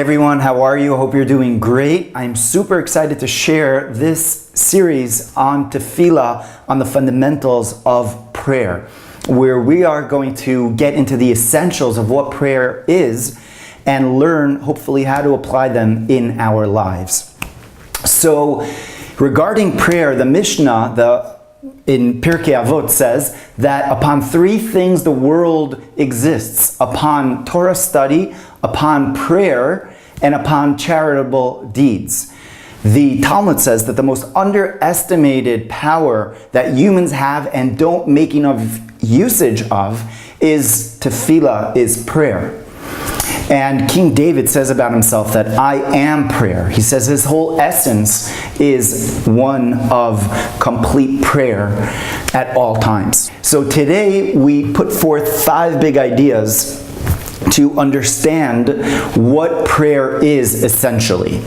everyone, how are you? Hope you're doing great. I'm super excited to share this series on Tefila, on the fundamentals of prayer, where we are going to get into the essentials of what prayer is and learn, hopefully, how to apply them in our lives. So, regarding prayer, the Mishnah, in Pirkei Avot says that upon three things the world exists: upon Torah study, upon prayer, and upon charitable deeds. The Talmud says that the most underestimated power that humans have and don't make enough usage of is tefillah, is prayer. And King David says about himself that I am prayer. He says his whole essence is one of complete prayer at all times. So today we put forth 5 big ideas to understand what prayer is essentially.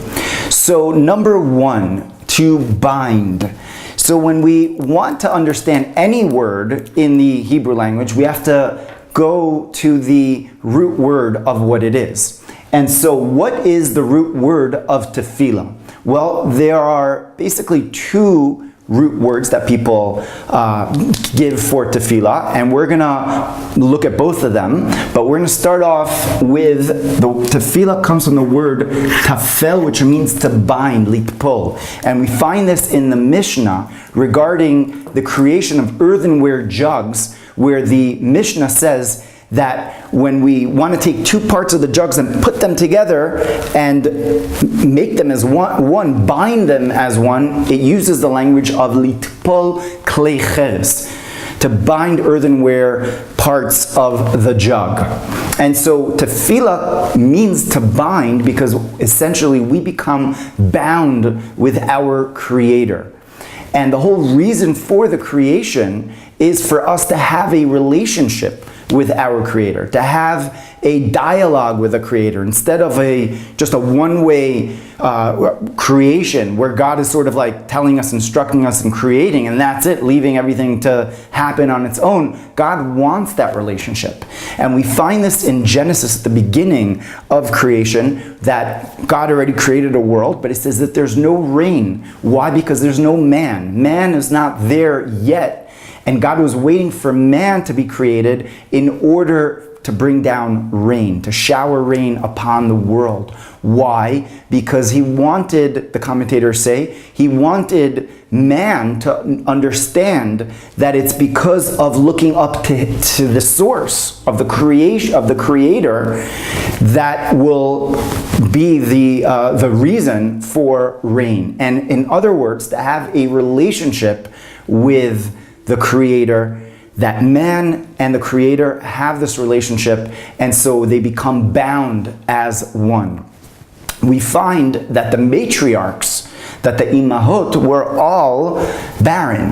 So number 1, to bind. So when we want to understand any word in the Hebrew language, we have to go to the root word of what it is. And so what is the root word of tefillah? Well, there are basically 2 root words that people give for tefillah, and we're gonna look at both of them, but we're gonna start off with the tefillah comes from the word tafel, which means to bind, litpol. And we find this in the Mishnah regarding the creation of earthenware jugs, where the Mishnah says that when we want to take 2 parts of the jugs and put them together and make them as one, bind them as one, it uses the language of litpol klei cheres, to bind earthenware parts of the jug. And so tefillah means to bind because essentially we become bound with our Creator. And the whole reason for the creation is for us to have a relationship with our Creator, to have a dialogue with the Creator, instead of just a one-way creation where God is sort of like telling us, instructing us, and creating, and that's it, leaving everything to happen on its own. God wants that relationship. And we find this in Genesis at the beginning of creation, that God already created a world, but it says that there's no rain. Why? Because there's no man. Man is not there yet. And God was waiting for man to be created in order to bring down rain, to shower rain upon the world. Why? Because he wanted, the commentators say, he wanted man to understand that it's because of looking up to the source of the creation, of the Creator, that will be the reason for rain. And in other words, to have a relationship with the Creator, that man and the Creator have this relationship, and so they become bound as one. We find that the matriarchs, that the imahot, were all barren.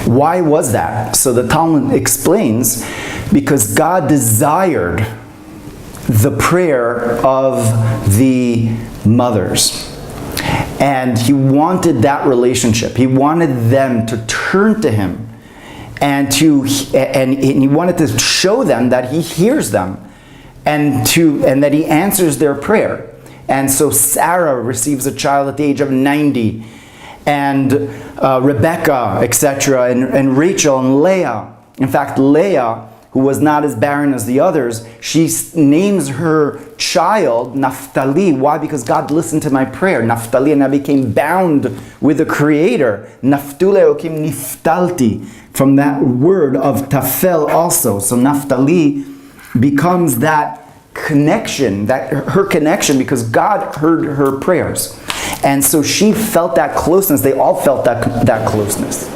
Why was that? So the Talmud explains, because God desired the prayer of the mothers. And he wanted that relationship. He wanted them to turn to him, and he wanted to show them that he hears them, and that he answers their prayer. And so Sarah receives a child at the age of 90, and Rebecca, etc., and Rachel and Leah. In fact, Leah, who was not as barren as the others, she names her child Naphtali. Why? Because God listened to my prayer. Naphtali, and I became bound with the Creator. Naftule okim niftalti, from that word of tafel also. So Naphtali becomes that connection, that her connection, because God heard her prayers. And so she felt that closeness. They all felt that closeness.